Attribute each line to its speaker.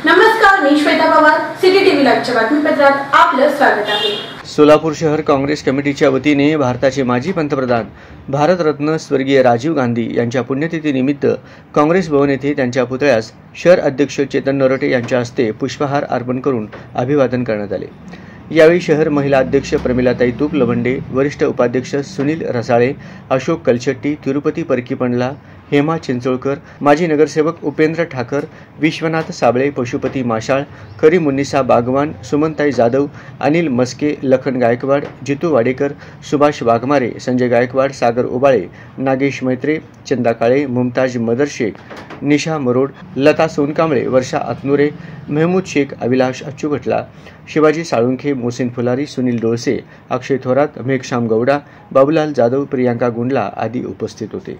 Speaker 1: नमस्कार, मी Shweta Pawar, city TV लाईव्हच्या बातमीपत्रात आपलं स्वागत आहे।
Speaker 2: सोलापूर शहर काँग्रेस कमिटीच्या वतीने भारताचे माजी पंतप्रधान भारतरत्न स्वर्गीय राजीव गांधी यांच्या पुण्यतिथीनिमित्त काँग्रेस भवन येथे त्यांच्या पुतळ्यास शहर अध्यक्ष चेतन नरोटे यांच्या हस्ते पुष्पहार अर्पण करून अभिवादन करण्यात आले। यावेळी शहर महिला अध्यक्ष प्रमिलाताई तूप लवंडे, वरिष्ठ उपाध्यक्ष सुनील रसाळे, अशोक कलशेट्टी, तिरुपती परकीपंडला, हेमा चिंचोळकर, माजी नगरसेवक उपेंद्र ठाकर, विश्वनाथ साबळे, पशुपती माशाळ, करीमुन्निसा बागवान, सुमनताई जाधव, अनिल मस्के, लखन गायकवाड, जितू वाडेकर, सुभाष वाघमारे, संजय गायकवाड, सागर उबाळे, नागेश मैत्रे, चंदा काळे, मुमताज मदर शेख, निशा मरोड, लता सोनकांबळे, वर्षा आतनुरे, महमूद शेख, अभिलाष अच्चुगटला, शिवाजी साळुंखे, मोहसिन फुलारी, सुनील डोळसे, अक्षय थोरात, मेघश्याम गौडा, बाबूलाल जाधव, प्रियांका गुंडला आदी उपस्थित होते।